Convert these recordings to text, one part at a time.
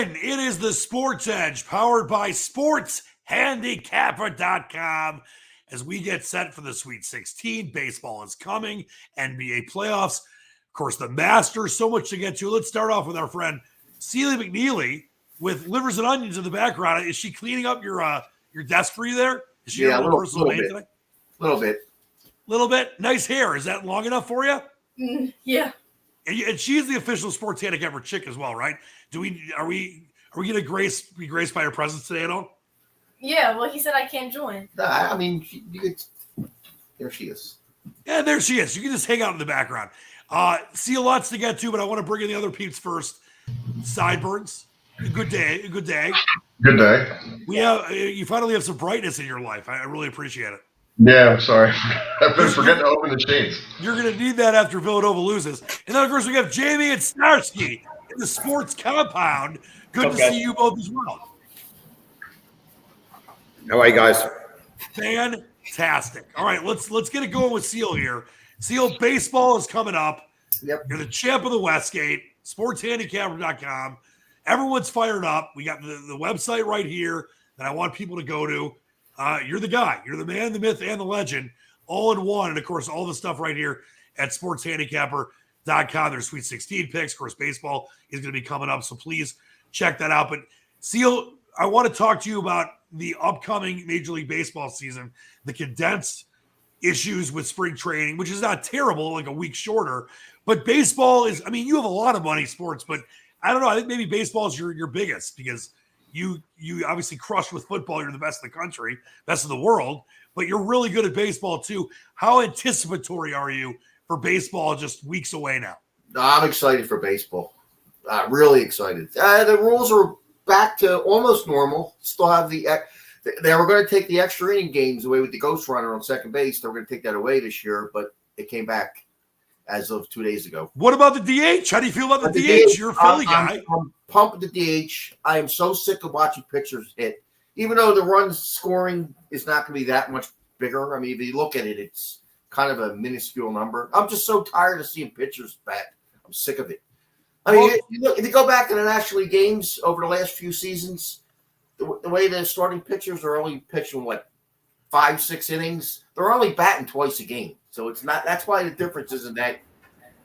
in. It is the Sports Edge, powered by SportsHandicapper.com. As we get set for the Sweet 16, baseball is coming, NBA playoffs, of course, the Masters, so much to get to. Let's start off with our friend Celia McNeely with livers and onions in the background. Is she cleaning up your desk for you there? Is she a little bit. Today? Little bit. Little bit. Nice hair. Is that long enough for you? Yeah. And she's the official Sports Handicapper chick as well, right? Are we going to be graced by her presence today at all? Yeah. Well, he said I can't join. I mean, there she is. Yeah, there she is. You can just hang out in the background. See lots to get to, but I want to bring in the other peeps first. Sideburns. Good day. Good day. Good day. You finally have some brightness in your life. I really appreciate it. Yeah, I'm sorry. I've been forgetting to open the shades. You're going to need that after Villanova loses. And then, of course, we have Jamie and Starsky in the sports compound. Good to see you both as well. How are you guys? Fantastic. All right, let's get it going with Seal here. Seal, baseball is coming up. Yep. You're the champ of the Westgate, sportshandicapper.com. Everyone's fired up. We got the website right here that I want people to go to. You're the guy. You're the man, the myth, and the legend, all in one. And, of course, all the stuff right here at sportshandicapper.com. There's Sweet 16 picks. Of course, baseball is going to be coming up, so please check that out. But, Seal, I want to talk to you about the upcoming Major League Baseball season, the condensed issues with spring training, which is not terrible, like a week shorter. But baseball is, I mean, you have a lot of money sports, but I don't know. I think maybe baseball is your biggest because you obviously crushed with football. You're the best in the country, best in the world, but you're really good at baseball too. How anticipatory are you for baseball just weeks away now? I'm excited for baseball. Really excited. The rules are back to almost normal. Still have they were going to take the extra inning games away with the ghost runner on second base. They were going to take that away this year, but it came back as of 2 days ago. What about the DH? How do you feel about the DH? You're a Philly guy. I'm pumping the DH. I am so sick of watching pitchers hit. Even though the run scoring is not going to be that much bigger. I mean, if you look at it, it's kind of a minuscule number. I'm just so tired of seeing pitchers bat. I'm sick of it. I mean, if you go back to the National League games over the last few seasons, the way the starting pitchers are only pitching, 5-6 innings, they're only batting twice a game. So it's not. That's why the difference isn't that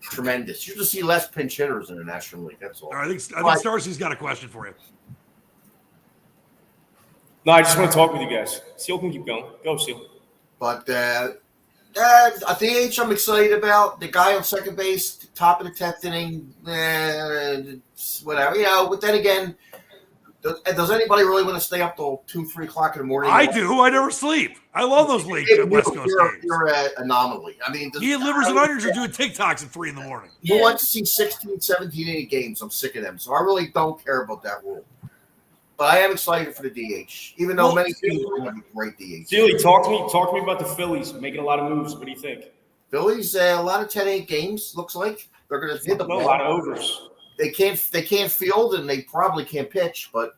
tremendous. You just see less pinch hitters in the National League. That's all. All right, I think Starcy's got a question for you. No, I just want to talk with you guys. Seal can keep going. Go, Seal. But a DH I'm excited about. The guy on second base, top of the 10th inning, whatever. But then again, does anybody really want to stay up till 2-3 o'clock in the morning? I do. I never sleep. I love those late West Coast games. You're an anomaly. I mean, me and Livers and Onions are doing TikToks at 3 in the morning. You want to see 16, 17 inning games. I'm sick of them. So I really don't care about that rule. But I am excited for the DH, even though many people are going to be great DH. Sealy, talk to me about the Phillies making a lot of moves. What do you think? Phillies, a lot of 10-8 games, looks like. They're going to hit the ball. A lot of overs. They can't field, and they probably can't pitch, but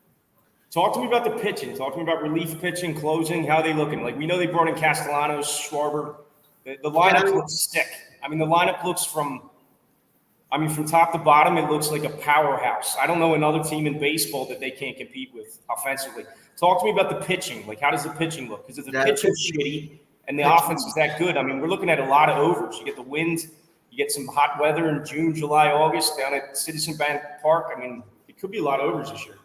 talk to me about the pitching. Talk to me about relief pitching, closing. How are they looking? We know they brought in Castellanos, Schwarber. The lineup looks sick. I mean, the lineup looks from top to bottom, it looks like a powerhouse. I don't know another team in baseball that they can't compete with offensively. Talk to me about the pitching. How does the pitching look? Because if the pitch is shitty and the offense is that good, I mean, we're looking at a lot of overs. You get the wind, you get some hot weather in June, July, August down at Citizen Bank Park. I mean, it could be a lot of overs this year.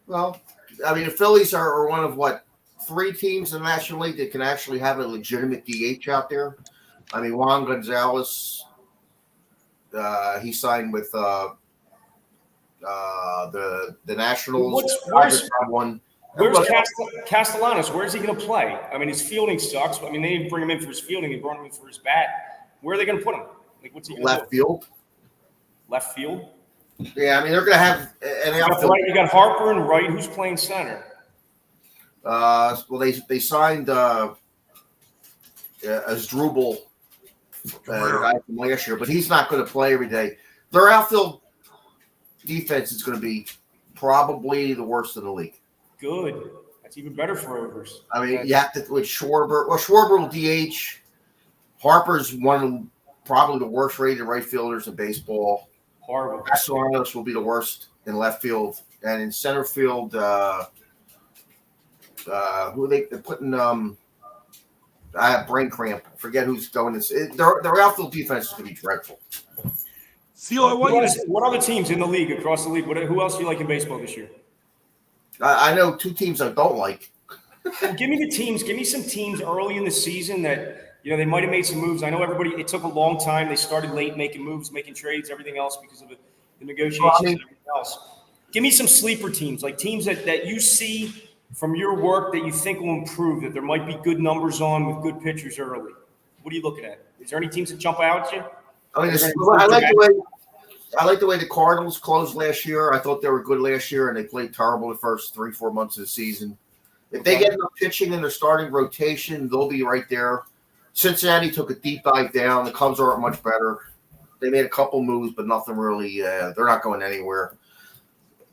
Well, I mean, the Phillies are one of, 3 teams in the National League that can actually have a legitimate DH out there. I mean, Juan Gonzalez, he signed with the Nationals. Where's Castellanos? Where's he going to play? I mean, his fielding sucks. I mean, they didn't bring him in for his fielding. They brought him in for his bat. Where are they going to put him? What's he going to do? Left field. Left field? Yeah, I mean, they're going to have an outfield. You got Harper and Wright. Who's playing center? Well, they signed Asdrubal, guy from last year, but he's not going to play every day. Their outfield defense is going to be probably the worst in the league. Good. That's even better for overs. I mean, you have to with Schwarber. Well, Schwarber will DH. Harper's one of probably the worst rated right fielders in baseball. Horrible. Castellanos will be the worst in left field. and in center field, who are they're putting? I have brain cramp. I forget who's going. Their outfield defense is going to be dreadful. Seal, I want you to. What other teams in the league, across the league? Who else do you like in baseball this year? I know 2 teams I don't like. Give me the teams. Give me some teams early in the season that they might have made some moves. I know everybody. It took a long time. They started late, making moves, making trades, everything else because of the negotiations and everything else. Give me some sleeper teams, like teams that you see from your work that you think will improve. That there might be good numbers on with good pitchers early. What are you looking at? Is there any teams that jump out at you? I mean, I like the way the Cardinals closed last year. I thought they were good last year, and they played terrible the first 3-4 months of the season. If they get enough pitching in their starting rotation, they'll be right there. Cincinnati took a deep dive down. The Cubs aren't much better. They made a couple moves, but nothing really. They're not going anywhere.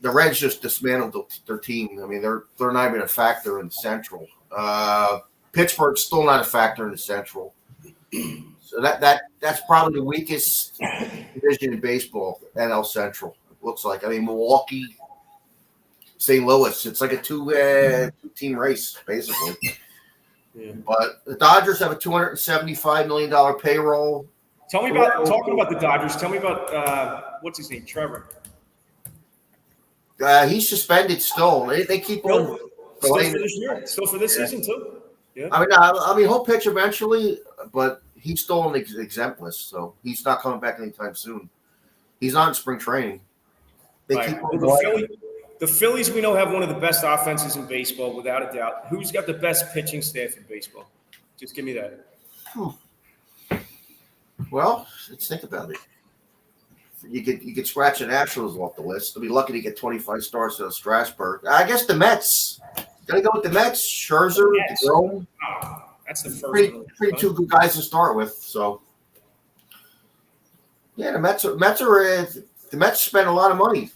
The Reds just dismantled their team. I mean, they're not even a factor in the Central. Pittsburgh's still not a factor in the Central. So that's probably the weakest division in baseball, NL Central. It looks like. I mean, Milwaukee, St. Louis. It's like a two-team race, basically. Yeah. But the Dodgers have a $275 million payroll. Talking about the Dodgers. Tell me about what's his name, Trevor. He's suspended still. They keep on. Still for this year. Still for this season too. Yeah. I mean, he'll pitch eventually, but he's still on the exempt list, so he's not coming back anytime soon. He's not in spring training. The Phillies, we know, have one of the best offenses in baseball, without a doubt. Who's got the best pitching staff in baseball? Just give me that. Well, let's think about it. You could scratch an Astros off the list. They'll be lucky to get 25 stars out of Strasburg. I guess the Mets. Gotta go with the Mets. Scherzer, DeGrom. Oh, that's the first. Pretty two good guys to start with. So, yeah, the Mets spent a lot of money.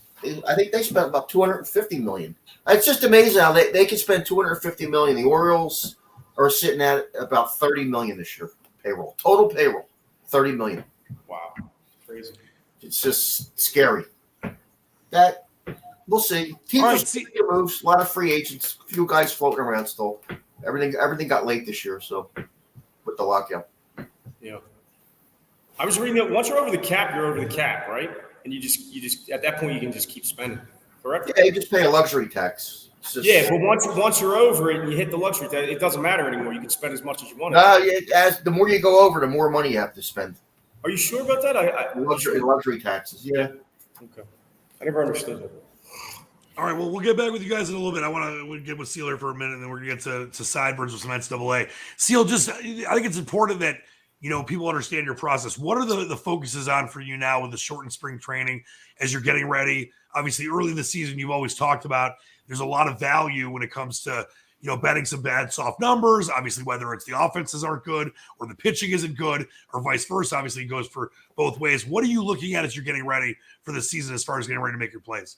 I think they spent about $250 million. It's just amazing how they can spend $250 million. The Orioles are sitting at about $30 million this year payroll. Total payroll, $30 million. Wow, crazy. It's just scary. That we'll see. Teams moves, a lot of free agents, a few guys floating around still. Everything got late this year, so with the lockout. Yeah. I was reading that once you're over the cap, you're over the cap, right? And you just at that point you can just keep spending, correct? Yeah, you just pay a luxury tax. Yeah, but once you're over it and you hit the luxury tax, it doesn't matter anymore. You can spend as much as you want. As the more you go over, the more money you have to spend. Are you sure about that? Luxury taxes, yeah. Okay. I never understood that. All right, well, we'll get back with you guys in a little bit. I want to get with Sealer for a minute, and then we're going to get to Sideburns with some NCAA. Seal, I think it's important that, people understand your process. What are the focuses on for you now with the shortened spring training as you're getting ready? Obviously, early in the season, you've always talked about there's a lot of value when it comes to, betting some bad soft numbers. Obviously, whether it's the offenses aren't good or the pitching isn't good or vice versa, obviously it goes for both ways. What are you looking at as you're getting ready for the season as far as getting ready to make your plays?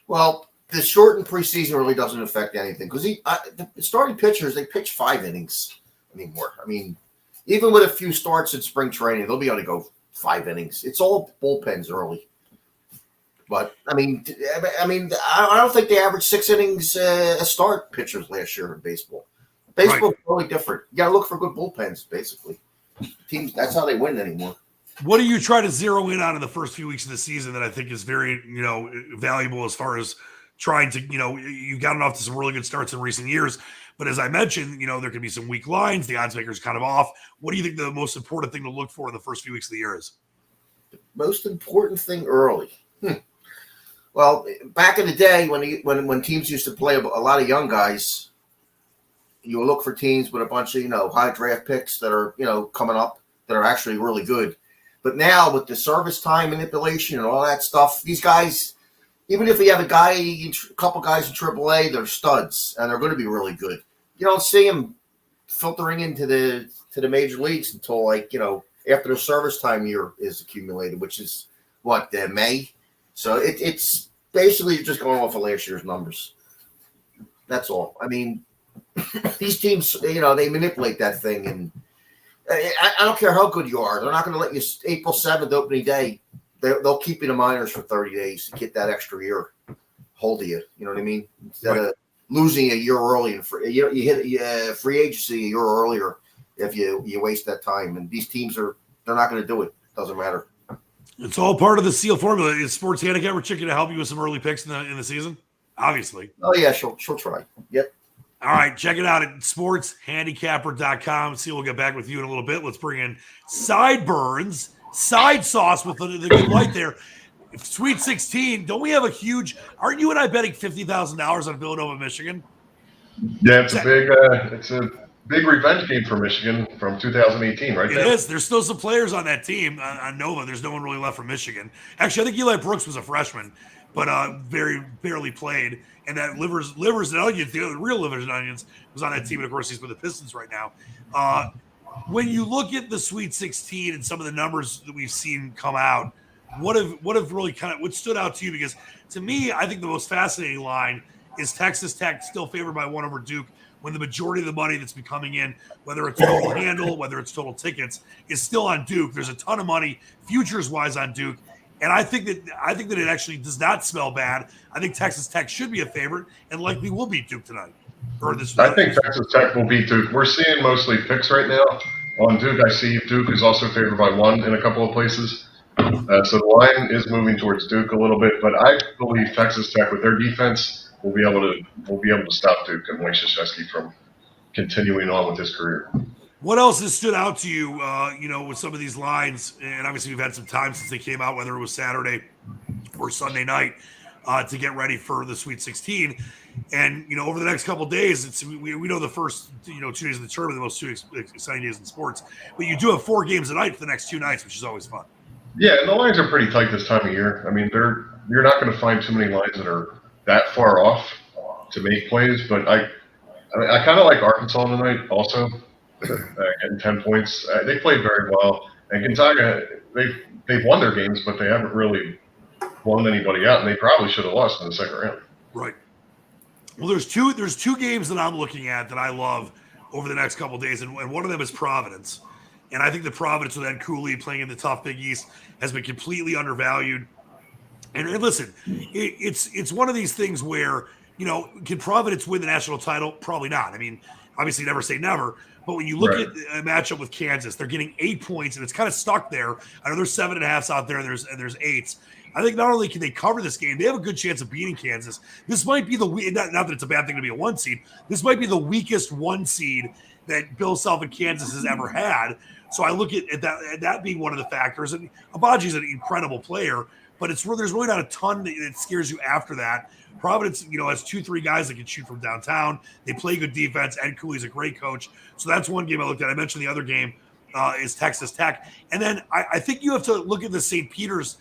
Well, the shortened preseason really doesn't affect anything because the starting pitchers, they pitch 5 innings anymore. I mean, even with a few starts in spring training, they'll be able to go 5 innings. It's all bullpens early. But, I don't think they averaged 6 innings a start pitchers last year in baseball. Baseball's totally different. You got to look for good bullpens, basically. Teams, that's how they win anymore. What do you try to zero in on in the first few weeks of the season that I think is very, valuable as far as trying to, you've gotten off to some really good starts in recent years. But as I mentioned, there could be some weak lines. The odds maker's kind of off. What do you think the most important thing to look for in the first few weeks of the year is? The most important thing early. Well, back in the day when teams used to play a lot of young guys, you would look for teams with a bunch of, high draft picks that are, coming up that are actually really good. But now with the service time manipulation and all that stuff, these guys, even if you have a couple guys in AAA, they're studs and they're going to be really good. You don't see them filtering into the major leagues until after the service time year is accumulated, which is May. So it's basically just going off of last year's numbers. That's all. I mean, these teams, they manipulate that thing, and I don't care how good you are. They're not going to let you April 7th opening day. They'll keep you in the minors for 30 days to get that extra year. hold of you. You know what I mean? Instead of losing a year early, and you hit free agency a year earlier if you waste that time. And these teams they're not going to do it. Doesn't matter. It's all part of the SEAL formula. Is Sports Handicapper Chicken to help you with some early picks in the season? Obviously. Oh yeah, she'll try. Yep. All right, check it out at sportshandicapper.com. See, we'll get back with you in a little bit. Let's bring in Sideburns, side sauce with the good light there. Sweet 16, don't we have a huge – aren't you and I betting $50,000 on Villanova, Michigan? Yeah, it's a big revenge game for Michigan from 2018, right? It is. There's still some players on that team, on Nova. There's no one really left from Michigan. Actually, I think Eli Brooks was a freshman, but very barely played. And that livers and onions, the real livers and onions, was on that team. And of course, he's with the Pistons right now. When you look at the Sweet 16 and some of the numbers that we've seen come out, what have really what stood out to you? Because to me, I think the most fascinating line is Texas Tech still favored by 1 over Duke, when the majority of the money that's been coming in, whether it's total handle, whether it's total tickets, is still on Duke. There's a ton of money futures-wise on Duke. And I think that it actually does not smell bad. I think Texas Tech should be a favorite and likely will beat Duke tonight. I think Texas Tech will beat Duke. We're seeing mostly picks right now on Duke. I see Duke is also favored by 1 in a couple of places. So the line is moving towards Duke a little bit, but I believe Texas Tech with their defense will be able to stop Duke and Mike Krzyzewski from continuing on with his career. What else has stood out to you, with some of these lines? And obviously, we've had some time since they came out, whether it was Saturday or Sunday night, to get ready for the Sweet 16. And, over the next couple of days, we know the first, 2 days of the tournament, the most 2 exciting days in sports. But you do have 4 games a night for the next 2 nights, which is always fun. Yeah, and the lines are pretty tight this time of year. I mean, you're not going to find too many lines that are that far off to make plays. But I kind of like Arkansas tonight also. Getting 10 points. They played very well. And Gonzaga, they've won their games, but they haven't really blown anybody out, and they probably should have lost in the second round. Right. Well, there's two games that I'm looking at that I love over the next couple of days, and one of them is Providence. And I think the Providence with Ed Cooley playing in the tough Big East has been completely undervalued. And listen, it's one of these things where, can Providence win the national title? Probably not. I mean, obviously never say never. But when you look at a matchup with Kansas, they're getting 8 points, and it's kind of stuck there. I know there's 7.5s out there, and there's 8s. I think not only can they cover this game, they have a good chance of beating Kansas. This might be not that it's a bad thing to be a 1 seed. This might be the weakest 1 seed that Bill Self and Kansas has ever had. So I look at that being one of the factors. And Abaji's an incredible player, but there's really not a ton that scares you after that. Providence, has 2-3 guys that can shoot from downtown. They play good defense. Ed Cooley's a great coach. So that's one game I looked at. I mentioned the other game is Texas Tech. And then I think you have to look at the St. Peter's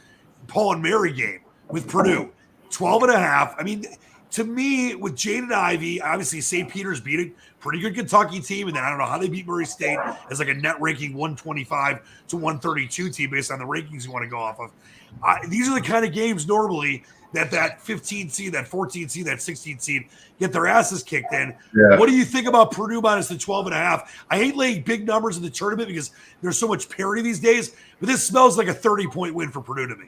Paul and Mary game with Purdue. 12.5. I mean, to me, with Jaden Ivey, obviously St. Peter's beat a pretty good Kentucky team. And then I don't know how they beat Murray State as like a net ranking 125 to 132 team based on the rankings you want to go off of. These are the kind of games normally that 15 seed, that 14 seed, that 16 seed get their asses kicked in. Yeah. What do you think about Purdue minus the 12.5? I hate laying big numbers in the tournament because there's so much parity these days, but this smells like a 30-point win for Purdue to me.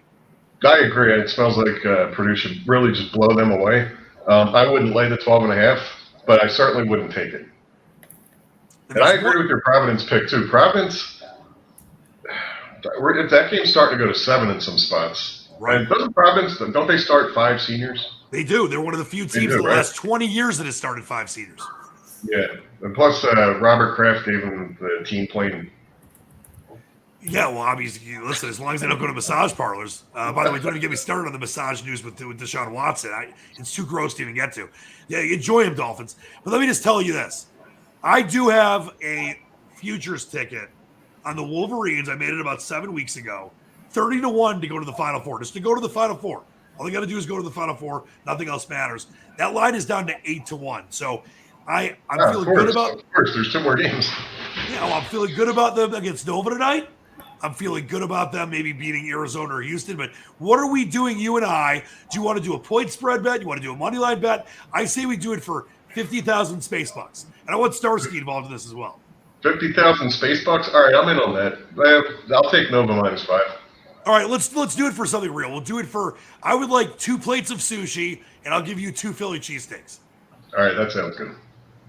I agree. It smells like Purdue should really just blow them away. I wouldn't lay the 12.5, but I certainly wouldn't take it. And I agree with your Providence pick too. Providence, if that game's starting to go to 7 in some spots. Right. And doesn't Providence, don't they start 5 seniors? They do. They're one of the few teams in the last 20 years that has started 5 seniors. Yeah. And plus, Robert Kraft gave them the team playing. Yeah, well, obviously, listen, as long as they don't go to massage parlors. By the way, don't even get me started on the massage news with Deshaun Watson. It's too gross to even get to. Yeah, enjoy him, Dolphins. But let me just tell you this. I do have a futures ticket on the Wolverines. I made it about 7 weeks ago. 30-1 to go to the Final Four. Just to go to the Final Four. All they got to do is go to the Final Four. Nothing else matters. That line is down to 8-1. So I'm feeling good about. Of course, there's 2 more games. Yeah, well, I'm feeling good about them against Nova tonight. I'm feeling good about them maybe beating Arizona or Houston. But what are we doing, you and I? Do you want to do a point spread bet? You want to do a money line bet? I say we do it for 50,000 space bucks. And I want Starsky involved in this as well. 50,000 space bucks? All right, I'm in on that. I'll take Nova minus 5. All right, let's do it for something real. We'll do it for. I would like 2 plates of sushi, and I'll give you 2 Philly cheesesteaks. All right, that sounds good.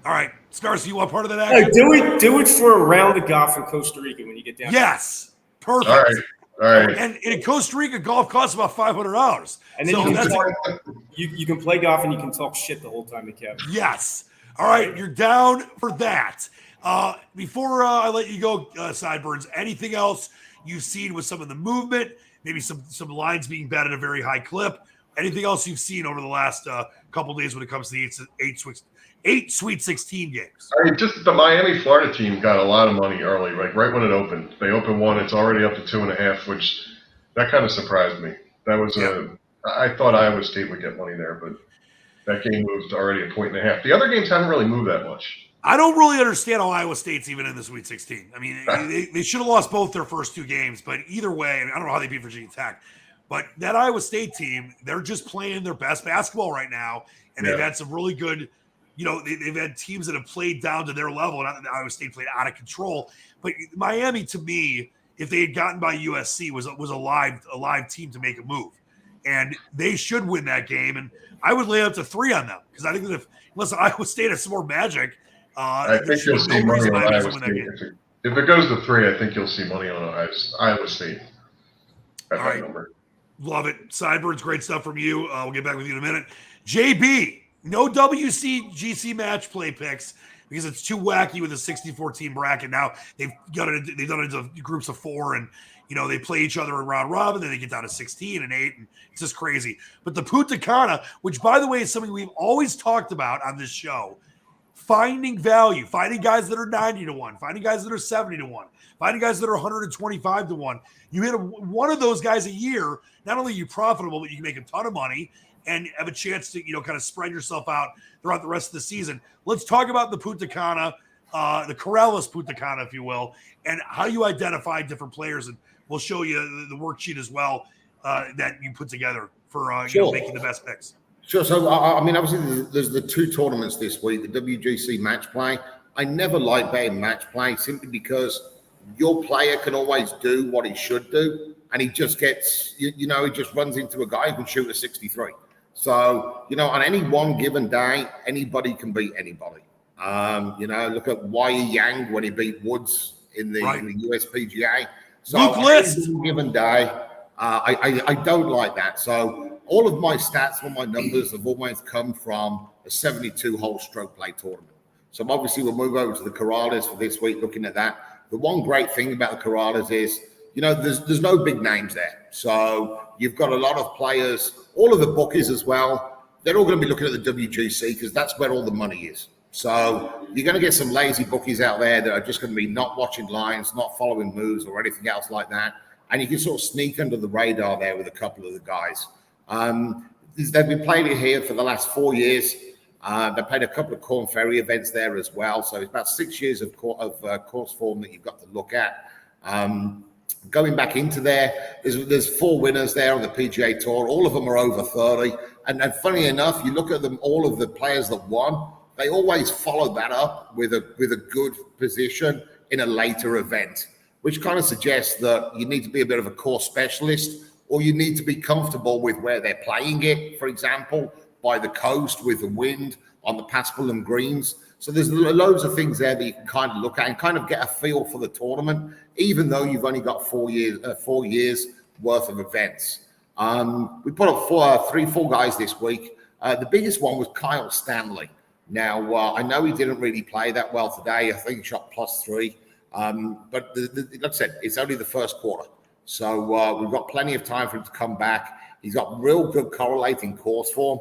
All right, Starsky, you want part of that Hey, action? do it for a round of golf in Costa Rica when you get down. Yes, perfect. All right. And in Costa Rica, golf costs about $500. And then So you, that's can talk, you can play golf and you can talk shit the whole time, Kevin. yes. All right, you're down for that. Before I let you go, Sideburns, anything else you've seen with some of the movement? Maybe some lines being bet at a very high clip. Anything else you've seen over the last couple of days when it comes to the eight Sweet 16 games? I mean, just the Miami, Florida team got a lot of money early, like right when it opened. They opened one, it's already up to 2.5, which that kind of surprised me. That was I thought Iowa State would get money there, but that game moved already 1.5. The other games haven't really moved that much. I don't really understand how Iowa State's even in the Sweet 16. I mean, they should have lost both their first 2 games, but either way, I don't know how they beat Virginia Tech. But that Iowa State team, they're just playing their best basketball right now, and they've had some really good, they've had teams that have played down to their level. Not that Iowa State played out of control, but Miami, to me, if they had gotten by USC, was a live team to make a move, and they should win that game. And I would lay up to 3 on them because I think that unless Iowa State has some more magic. I think you'll see money on Iowa State. If it goes to 3, I think you'll see money on Iowa State at that number. Love it. Sideburns, great stuff from you. We'll get back with you in a minute. JB, no WCGC match play picks because it's too wacky with a 64-team bracket. Now they've done it into groups of 4, and they play each other in round robin. Then they get down to 16 and 8, and it's just crazy. But the Punta Cana, which by the way is something we've always talked about on this show. Finding value, finding guys that are 90-1, finding guys that are 70-1, finding guys that are 125-1. You hit one of those guys a year, not only are you profitable, but you can make a ton of money and have a chance to, kind of spread yourself out throughout the rest of the season. Let's talk about the Punta Cana, the Corrales Punta Cana, if you will, and how you identify different players. And we'll show you the worksheet as well that you put together for making the best picks. Sure. So, I mean, obviously, there's the 2 tournaments this week, the WGC match play. I never like betting match play simply because your player can always do what he should do, and he just gets, he just runs into a guy who can shoot a 63. So, on any one given day, anybody can beat anybody. Look at Wai Yang when he beat Woods in the USPGA. So, Luke List. On any given day, I don't like that. So, all of my stats, all my numbers have always come from a 72-hole stroke play tournament. So obviously we'll move over to the Corrales for this week, looking at that. The one great thing about the Corrales is, there's no big names there. So you've got a lot of players, all of the bookies as well. They're all going to be looking at the WGC because that's where all the money is. So you're going to get some lazy bookies out there that are just going to be not watching lines, not following moves or anything else like that. And you can sort of sneak under the radar there with a couple of the guys. They've been playing it here for the last 4 years. They played a couple of Corn Ferry events there as well. So it's about 6 years of course form that you've got to look at. Going back into there, there's 4 winners there on the PGA Tour. All of them are over 30. And funny enough, you look at them, all of the players that won, they always follow that up with a good position in a later event, which kind of suggests that you need to be a bit of a course specialist, or you need to be comfortable with where they're playing it, for example, by the coast with the wind on the Paspalum greens. So there's loads of things there that you can kind of look at and kind of get a feel for the tournament, even though you've only got 4 years worth of events. We put up 4 guys this week. The biggest one was Kyle Stanley. Now, I know he didn't really play that well today. I think he shot +3. But like I said, it's only the first quarter. So we've got plenty of time for him to come back. He's got real good correlating course form,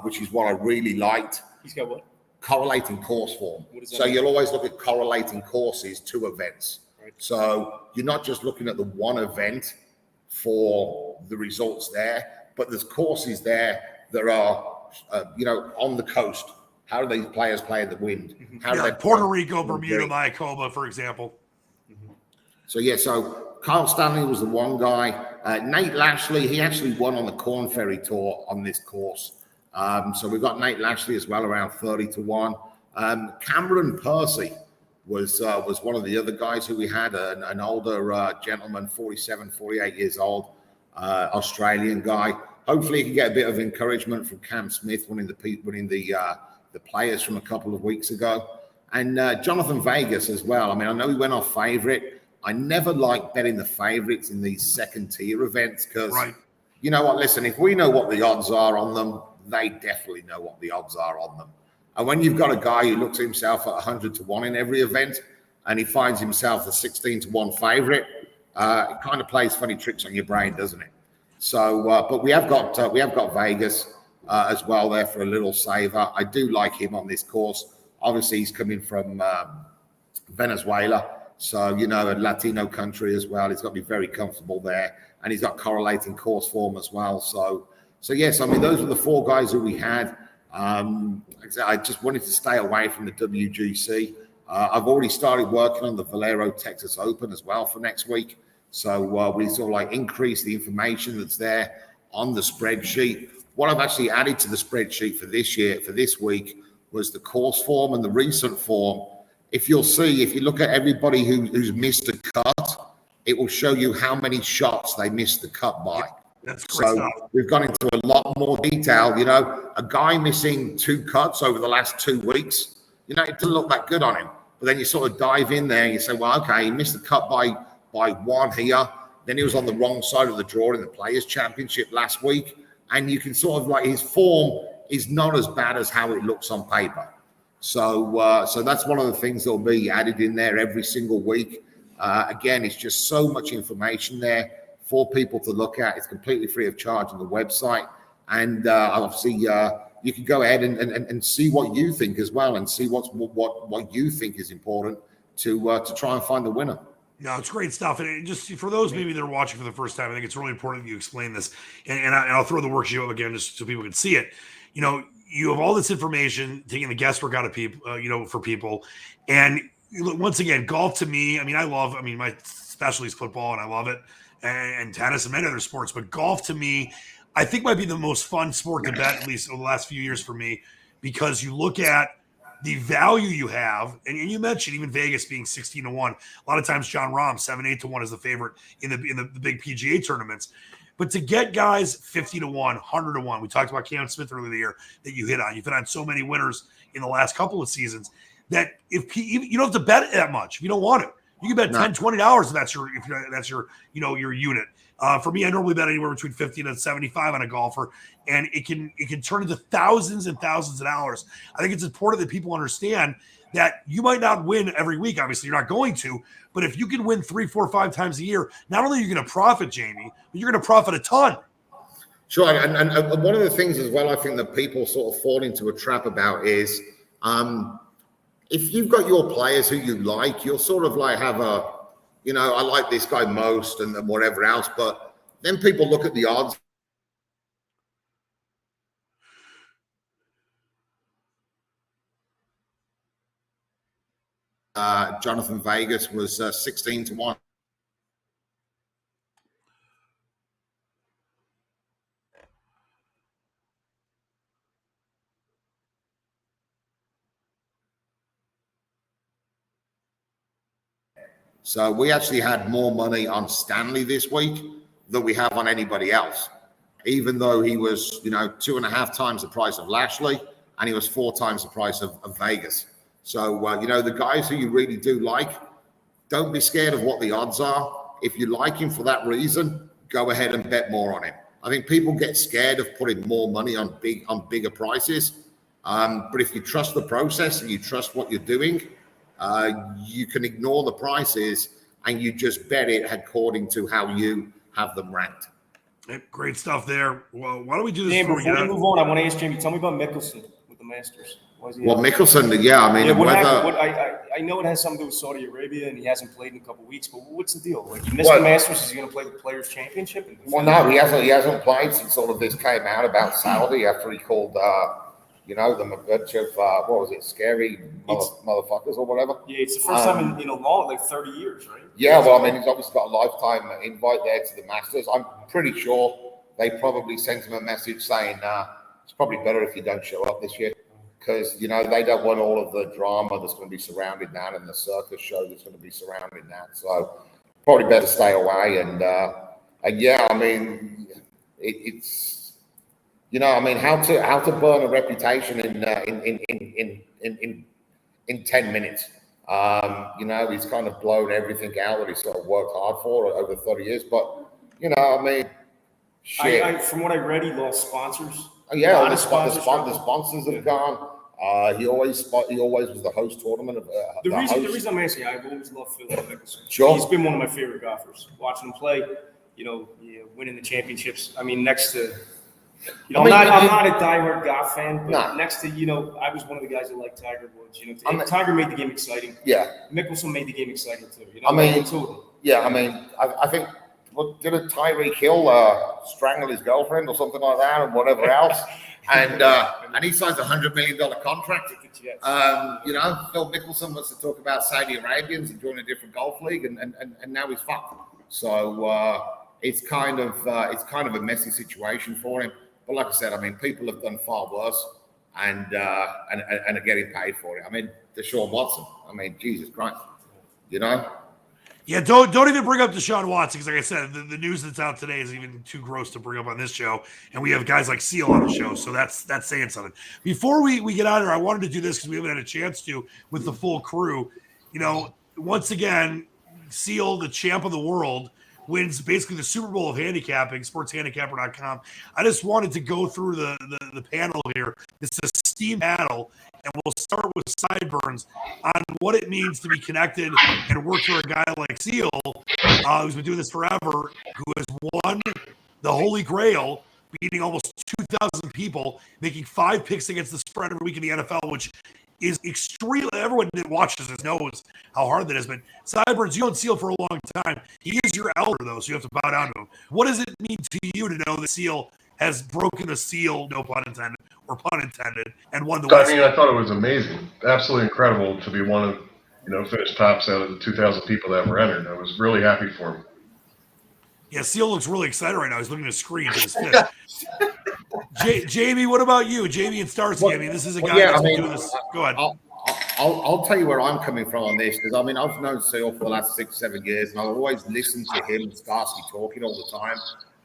which is what I really liked. He's got what? Correlating course form. So mean? You'll always look at correlating courses to events. Right. So you're not just looking at the one event for the results there, but there's courses there that are, on the coast. How do these players play in the wind? How do they Puerto Rico, Bermuda, Mayakoba, for example. So Kyle Stanley was the one guy. Nate Lashley, he actually won on the Corn Ferry Tour on this course. So we've got Nate Lashley as well, around 30-1. Cameron Percy was one of the other guys who we had, an older gentleman, 47, 48 years old, Australian guy. Hopefully he can get a bit of encouragement from Cam Smith winning the players from a couple of weeks ago. And Jonathan Vegas as well. I mean, I know he went off favorite. I never like betting the favorites in these second tier events because, you know what, listen, if we know what the odds are on them, they definitely know what the odds are on them. And when you've got a guy who looks at himself at 100 to 1 in every event and he finds himself the 16 to 1 favorite, it kind of plays funny tricks on your brain, doesn't it? So, but we have got Vegas as well there for a little saver. I do like him on this course. Obviously, he's coming from Venezuela, so, you know, a Latino country as well. He's got to be very comfortable there, and he's got correlating course form as well. So yes, I mean, those were the 4 guys who we had. I just wanted to stay away from the WGC. I've already started working on the Valero Texas Open as well for next week. So we sort of like increase the information that's there on the spreadsheet. What I've actually added to the spreadsheet for this week, was the course form and the recent form. If you look at everybody who's missed a cut, it will show you how many shots they missed the cut by. That's great stuff. We've gone into a lot more detail. You know, a guy missing 2 cuts over the last 2 weeks, you know, it doesn't look that good on him. But then you sort of dive in there and you say, well, okay, he missed the cut by 1 here. Then he was on the wrong side of the draw in the Players' Championship last week. And you can sort of like, his form is not as bad as how it looks on paper. So that's one of the things that'll be added in there every single week. Again, it's just so much information there for people to look at. It's completely free of charge on the website. And obviously, you can go ahead and see what you think as well, and see what you think is important to try and find the winner. No, it's great stuff. And just for those maybe that are watching for the first time, I think it's really important that you explain this. And I'll throw the worksheet up again just so people can see it. You know, you have all this information, taking the guesswork out of people, you know, for people. And once again, golf to me, I mean, my specialty is football and I love it, and tennis and many other sports. But golf to me, I think might be the most fun sport to bet, at least over the last few years for me, because you look at the value you have, and you mentioned even Vegas being 16 to 1. A lot of times John Rahm 7-8 to 1 is the favorite in the big PGA tournaments. But to get guys 50 to 1, 100 to 1, we talked about Cam Smith earlier in the year that you hit on. You've hit on so many winners in the last couple of seasons that if you don't have to bet that much if you don't want to. You can bet $10, $20 if that's your your unit. For me, I normally bet anywhere between 50 to 75 on a golfer, and it can turn into thousands and thousands of dollars. I think it's important that people understand that you might not win every week. Obviously, you're not going to, but if you can win 3, 4, 5 times a year, not only are you going to profit, Jamie, but you're going to profit a ton. Sure, and one of the things as well, I think that people sort of fall into a trap about is, if you've got your players who you like, you'll sort of like have I like this guy most and then whatever else, but then people look at the odds. Jonathan Vegas was 16 to 1. So we actually had more money on Stanley this week than we have on anybody else, even though he was, 2.5 times the price of Lashley and he was 4 times the price of Vegas. So, the guys who you really do like, don't be scared of what the odds are. If you like him for that reason, go ahead and bet more on him. I think people get scared of putting more money on bigger prices. But if you trust the process and you trust what you're doing, you can ignore the prices and you just bet it according to how you have them ranked. Great stuff there. Well, why don't we do this? Before we move on, I want to ask Jamie, tell me about Mickelson with the Masters. Well, Mickelson, yeah, I mean, I know it has something to do with Saudi Arabia, and he hasn't played in a couple of weeks. But what's the deal? Like, he missed the Masters. Is he going to play the Players' Championship? Well, no, he hasn't played since all of this came out about Saudi after he called, the bunch of what was it, scary motherfuckers or whatever. Yeah, it's the first time in long, like 30 years, right? Yeah, well, I mean, he's obviously got a lifetime invite there to the Masters. I'm pretty sure they probably sent him a message saying it's probably better if you don't show up this year. because, you know, they don't want all of the drama that's going to be surrounding that and the circus show that's going to be surrounding that. So probably better stay away. And yeah, I mean, it's, you know, I mean, how to burn a reputation in 10 minutes. You know, he's kind of blown everything out that he's sort of worked hard for over 30 years. But, you know, I mean, shit. From what I read, he lost sponsors. Yeah, the sponsors have gone. He always was the host tournament of the reason I'm asking, I've always loved Phil Mickelson. Sure. He's been one of my favorite golfers. Watching him play, you know, winning the championships. I mean, next to, you know, I'm not a diehard golf fan, but next to, you know, I was one of the guys that liked Tiger Woods. You know, Tiger made the game exciting. Yeah. Mickelson made the game exciting too. You know, I mean, I think. What, didn't Tyreek Hill strangle his girlfriend or something like that, and whatever else? And he signs $100 million contract. You know, Phil Mickelson wants to talk about Saudi Arabians and join a different golf league, and now he's fucked. So it's kind of a messy situation for him. But like I said, I mean, people have done far worse, and are getting paid for it. I mean, Deshaun Watson. I mean, Jesus Christ, you know. Yeah, don't even bring up Deshaun Watson, because like I said, the news that's out today is even too gross to bring up on this show, and we have guys like Seal on the show, so that's saying something. Before we get out of here, I wanted to do this because we haven't had a chance to with the full crew. You know, once again, Seal, the champ of the world, wins basically the Super Bowl of handicapping, sportshandicapper.com. I just wanted to go through the panel here. It's a steam battle, and we'll start with Sideburns on what it means to be connected and work for a guy like Seal, who's been doing this forever, who has won the Holy Grail, beating almost 2,000 people, making 5 picks against the spread every week in the NFL, which is extremely, everyone that watches this knows how hard that is. But Sideburns, you don't Seal for a long time. He is your elder, though, so you have to bow down to him. What does it mean to you to know that Seal has broken the seal, no pun intended, or pun intended, and won the West? I mean, I thought it was amazing. Absolutely incredible to be one of, you know, finish tops out of the 2,000 people that were entered. I was really happy for him. Yeah, Seal looks really excited right now. He's looking at his screen. Jamie, what about you? Jamie and Starsky. I mean, this is a guy that's been doing this. Go ahead. I'll tell you where I'm coming from on this, because I mean, I've known Seal for the last 6-7 years, and I've always listened to him and Starsky talking all the time.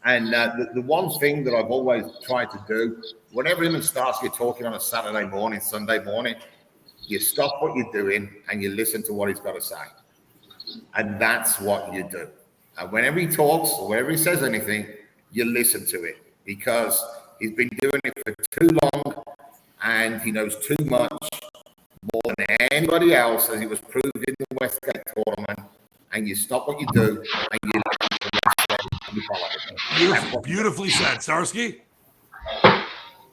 And the one thing that I've always tried to do, whenever him and Starsky are talking on a Saturday morning, Sunday morning, you stop what you're doing and you listen to what he's got to say. And that's what you do. And whenever he talks or whenever he says anything, you listen to it, because he's been doing it for too long and he knows too much, more than anybody else, as it was proved in the Westgate tournament. And you stop what you do and you listen to Beautifully said, Starsky. I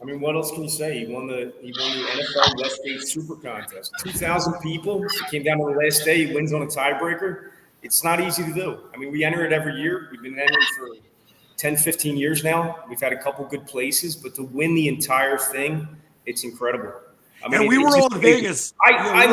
mean, what else can you say? He won the NFL Westgate Super Contest. 2,000 people. It came down to the last day. He wins on a tiebreaker. It's not easy to do. I mean, we enter it every year. We've been entering for 10, 15 years now. We've had a couple good places, but to win the entire thing, it's incredible. I mean, and we were all in Vegas. I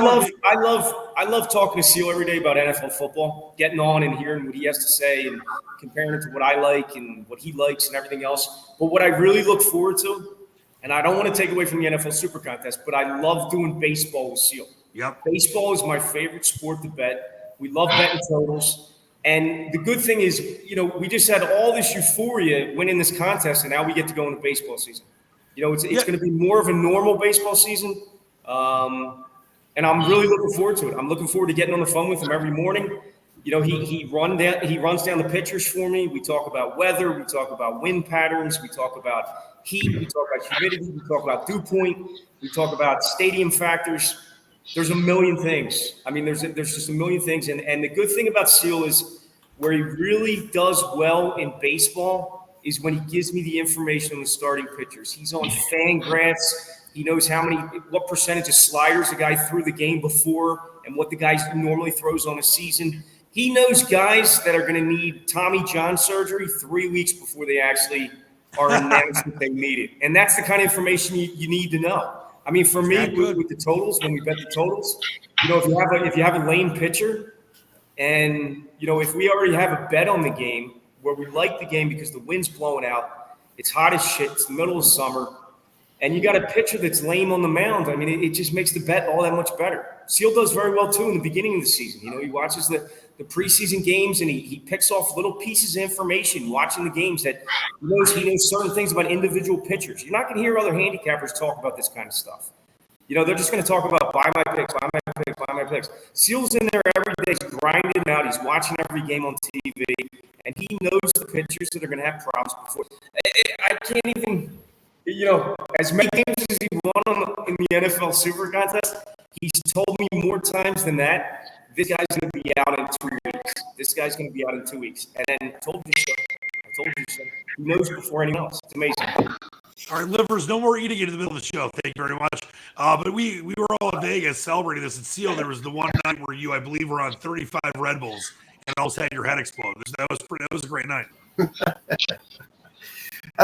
love talking to Seal every day about NFL football, getting on and hearing what he has to say and comparing it to what I like and what he likes and everything else. But what I really look forward to, and I don't want to take away from the NFL Super Contest, but I love doing baseball with Seal. Yep. Baseball is my favorite sport to bet. We love betting totals. And the good thing is, you know, we just had all this euphoria winning this contest, and now we get to go into baseball season. You know, it's going to be more of a normal baseball season, and I'm really looking forward to it. I'm looking forward to getting on the phone with him every morning. You know, he runs down the pitchers for me. We talk about weather. We talk about wind patterns. We talk about heat. We talk about humidity. We talk about dew point. We talk about stadium factors. There's a million things. I mean, there's just a million things. And the good thing about Seal is where he really does well in baseball is when he gives me the information on the starting pitchers. He's on Fangraphs. He knows what percentage of sliders the guy threw the game before and what the guy normally throws on a season. He knows guys that are going to need Tommy John surgery 3 weeks before they actually are announced that they need it. And that's the kind of information you need to know. I mean, for me, with the totals, when we bet the totals, you know, if you have a lane pitcher, and you know, if we already have a bet on the game where we like the game because the wind's blowing out, it's hot as shit, it's the middle of summer, and you got a pitcher that's lame on the mound, I mean, it just makes the bet all that much better. Seal does very well, too, in the beginning of the season. You know, he watches the preseason games, and he picks off little pieces of information watching the games that he knows certain things about individual pitchers. You're not going to hear other handicappers talk about this kind of stuff. You know, they're just going to talk about buy my picks, buy my picks, buy my picks. Seal's in there every day. He's grinding out. He's watching every game on TV, and he knows the pitchers that are going to have problems before. I can't even, as many games as he won in the NFL Super Contest, he's told me more times than that, this guy's going to be out in 3 weeks. This guy's going to be out in 2 weeks. And then I told you so. He knows before anyone else. It's amazing. All right, Livers, no more eating in the middle of the show. Thank you very much. But we were all in Vegas celebrating this at Seal. There was the one night where you, I believe, were on 35 Red Bulls and almost had your head explode. That was a great night.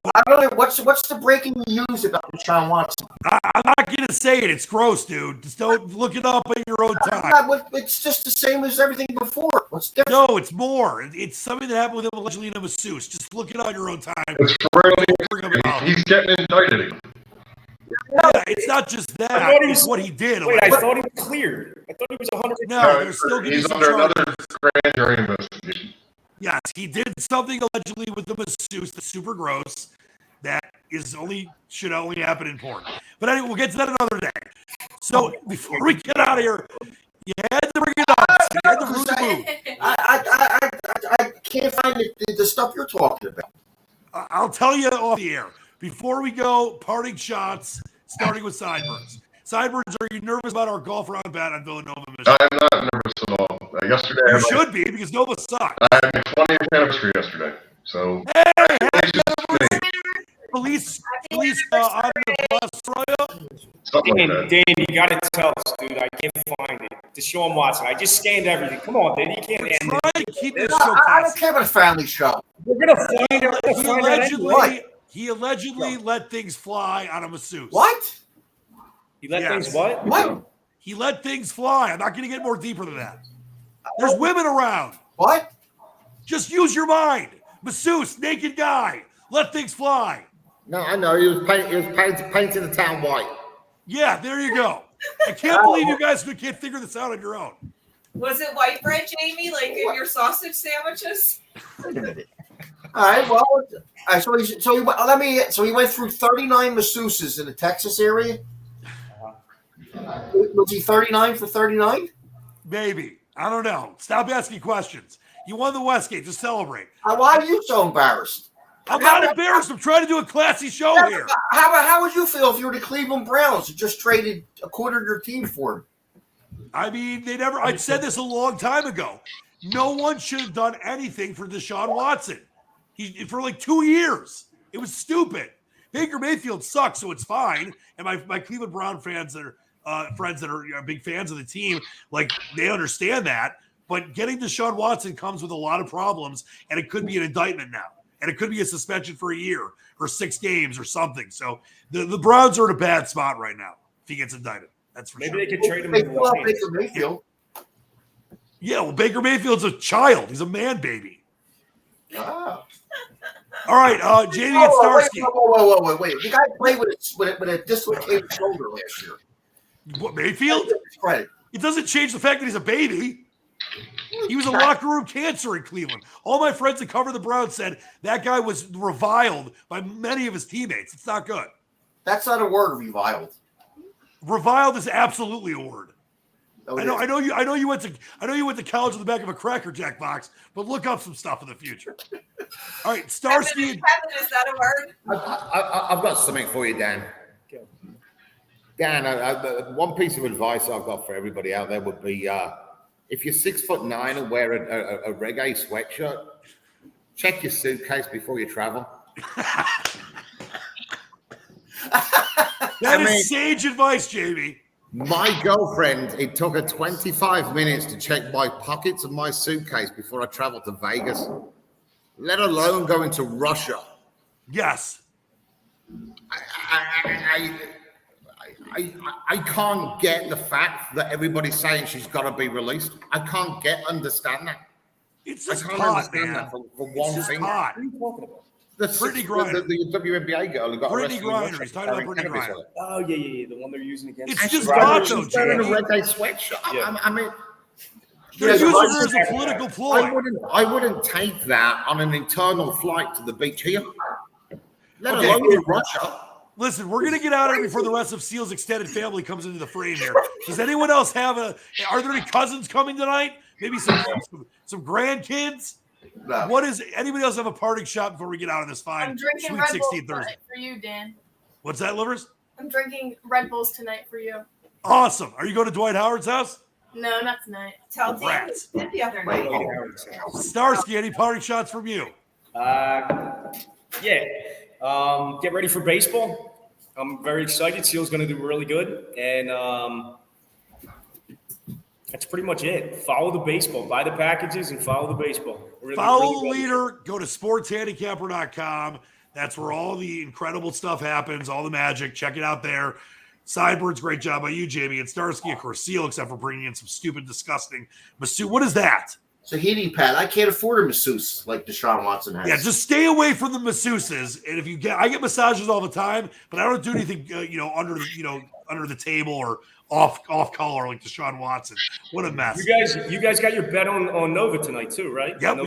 I don't know what's the breaking news about Deshaun Watson. I'm not going to say it. It's gross, dude. Just don't look it up at your own time. It's just the same as everything before. What's different? No, it's more. It's something that happened with him allegedly in a masseuse. Just look it on your own time. It's really, he's getting indicted. Yeah, it's not just that. It's what he did. Wait, I thought he was cleared. I thought he was 100%. No, there's still he's under another grand jury investigation. Yes, he did something allegedly with the masseuse that's super gross. That should only happen in porn. But anyway, we'll get to that another day. So before we get out of here, you had to bring it up. You had to root the move. I can't find the stuff you're talking about. I'll tell you off the air. Before we go, parting shots, starting with Sideburns. Sideburns, are you nervous about our golf round bat on Villanova, Michigan? I'm not nervous at all. Yesterday, You should be, because Nova sucked. I had my 20th anniversary yesterday. So, Police on the Australia. something like that. Dan, you got to tell us, dude. I can't find it. Deshaun Watson. I just scanned everything. Come on, Dan. You can't end Try it. to keep this show I don't classy. care about a family show. We're going to find it. We're gonna find out anyway. He allegedly let things fly on a masseuse. What? He let Yes. things what? What? He let things fly. I'm not going to get more deeper than that. There's women around. What? Just use your mind. Masseuse, naked guy. Let things fly. No, I know. He was painting the town white. Yeah, there you go. I can't believe you guys can't figure this out on your own. Was it white bread, Jamie, like in your sausage sandwiches? Wait a minute. All right. Well, so he went through 39 masseuses in the Texas area. Was he 39 for 39? Maybe. I don't know. Stop asking questions. You won the Westgate. Just celebrate. Why are you so embarrassed? I'm not embarrassed. I'm trying to do a classy show here. How would you feel if you were the Cleveland Browns and just traded a quarter of your team for him? I mean, I said this a long time ago. No one should have done anything for Deshaun Watson. For like 2 years. It was stupid. Baker Mayfield sucks, so it's fine. And my Cleveland Brown fans that are friends that are big fans of the team, like they understand that. But getting Deshaun Watson comes with a lot of problems, and it could be an indictment now. And it could be a suspension for a year or 6 games or something. So the Browns are in a bad spot right now if he gets indicted. That's for sure. Maybe they could trade him. They to the pull out Lions. Baker Mayfield. Yeah, well, Baker Mayfield's a child. He's a man baby. Oh. All right, Jamie and Starsky. Wait. The guy played with a dislocated shoulder last year. What, Mayfield? Right. It doesn't change the fact that he's a baby. He was a locker room cancer in Cleveland. All my friends that cover the Browns said that guy was reviled by many of his teammates. It's not good. That's not a word, reviled. Reviled is absolutely a word. No, I know you went to college in the back of a Cracker Jack box, but look up some stuff in the future. All right, Starsky. Kevin, is that a word? I've got something for you, Dan. Dan, one piece of advice I've got for everybody out there would be if you're 6'9" and wear a reggae sweatshirt, check your suitcase before you travel. That is sage advice, Jamie. My girlfriend, it took her 25 minutes to check my pockets of my suitcase before I traveled to Vegas, let alone going to Russia. Yes. I can't get the fact that everybody's saying she's got to be released. I can't understand that. It's I just can't pot, understand man. that for It's one just thing. pot. What are you talking about? Brittany Griner. The WNBA girl who got Brittany arrested in Griner. Russia He's talking about carrying Brittany cannabis Griner. with her. Oh yeah. The one they're using against. It's just Right. God, though, She's wearing a Jamie. red day sweatshirt. Yeah. I mean, They're Yeah, using her as a political ploy. I wouldn't take that on an internal flight to the beach here. Let Okay. alone in Russia. Listen, we're going to get out of here before the rest of Seal's extended family comes into the frame here. Does anyone else have are there any cousins coming tonight? Maybe some grandkids? No. What is, anybody else have a parting shot before we get out of this fine I'm drinking Sweet Red 16 Bulls Thursday? tonight for you, Dan. What's that, Livers? I'm drinking Red Bulls tonight for you. Awesome. Are you going to Dwight Howard's house? No, not tonight. Tell Dan Rats. the other Wait, night. Starsky, any parting shots from you? Yeah. Get ready for baseball. I'm very excited. Seal's going to do really good, and that's pretty much it. Follow the baseball. Buy the packages and follow the baseball. Follow the leader. Go to sportshandicapper.com. That's where all the incredible stuff happens, all the magic. Check it out there. Sideburns, great job by you, Jamie. And Starsky, of course, Seal, except for bringing in some stupid, disgusting masseuse. What is that? It's a heating pad. I can't afford a masseuse like Deshaun Watson has. Yeah, just stay away from the masseuses. And if you I get massages all the time, but I don't do anything, under the table or off color like Deshaun Watson. What a mess. You guys got your bet on Nova tonight too, right? Yep,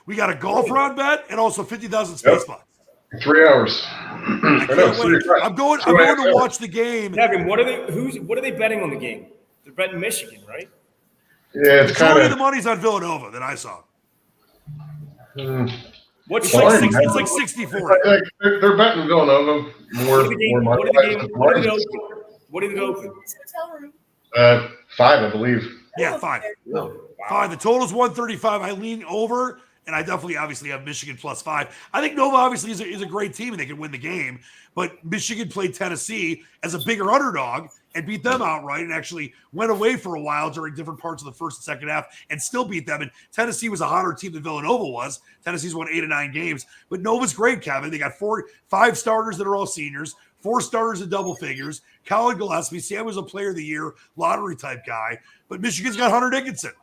we got a golf round bet and also 50,000 space spots. 3 hours. I can't wait. I'm going to watch the game. Kevin, what are they betting on the game? They're betting Michigan, right? Yeah, it's kind Majority of of the money's on Villanova that I saw. What's It's like Fine. 60-40. they're betting Villanova more what did it open? It's a hotel room. 5, I believe. Yeah, 5. No. 5. The total's 135. I lean over, and I obviously have Michigan plus 5. I think Nova obviously is a great team, and they can win the game. But Michigan played Tennessee as a bigger underdog and beat them outright, and actually went away for a while during different parts of the first and second half and still beat them. And Tennessee was a hotter team than Villanova was. Tennessee's won 8 of 9 games. But Nova's great, Kevin. They got 5 starters that are all seniors, 4 starters in double figures. Colin Gillespie, Sam was a player of the year, lottery type guy. But Michigan's got Hunter Dickinson.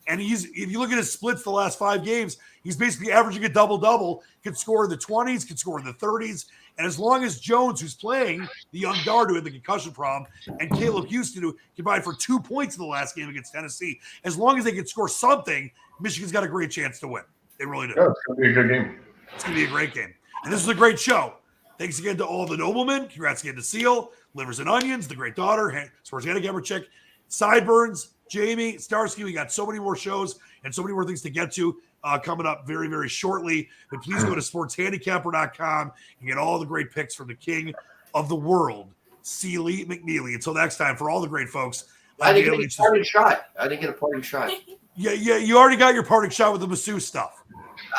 And if you look at his splits the last 5 games, he's basically averaging a double-double, can score in the 20s, can score in the 30s. And as long as Jones, who's playing, the young guard who had the concussion problem, and Caleb Houston, who combined for 2 points in the last game against Tennessee, as long as they can score something, Michigan's got a great chance to win. They really do. Yeah, it's going to be a good game. It's going to be a great game. And this is a great show. Thanks again to all the noblemen. Congrats again to Seal, Livers and Onions, the great daughter, Sports Handicapper Chick, Sideburns, Jamie, Starsky. We got so many more shows and so many more things to get to coming up very, very shortly. But please go to sportshandicapper.com and get all the great picks from the king of the world, Sealy McNeely. Until next time, for all the great folks. I didn't get a parting shot. Yeah, you already got your parting shot with the masseuse stuff.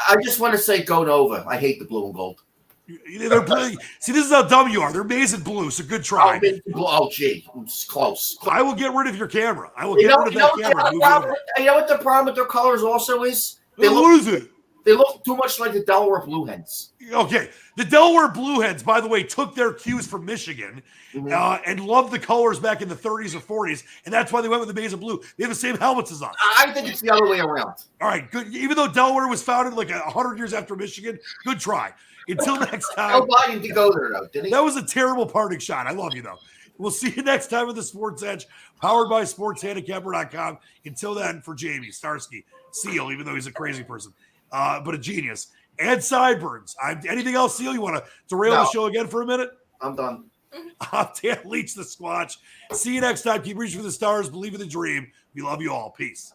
I just want to say go Nova. I hate the blue and gold. They're blue. See, this is how dumb you are. They're maize and blue, so good try. Oh, gee. It's close. I will get rid of your camera. I will get rid of that camera. You know what the problem with their colors also is? What is it? They look too much like the Delaware Blue Hens. Okay. The Delaware Blue Hens, by the way, took their cues from Michigan and loved the colors back in the 30s or 40s, and that's why they went with the maize and blue. They have the same helmets as us. I think it's the other way around. All right, good. Even though Delaware was founded like 100 years after Michigan, good try. Until next time. Joe Biden did go there, though, didn't he? That was a terrible parting shot. I love you, though. We'll see you next time with the Sports Edge, powered by SportsHandicapper.com. Until then, for Jamie, Starsky, Seal, even though he's a crazy person, but a genius, and Sideburns. Anything else, Seal? You want to derail the show again for a minute? I'm done. I'm Dan Leach, the Squatch. See you next time. Keep reaching for the stars. Believe in the dream. We love you all. Peace.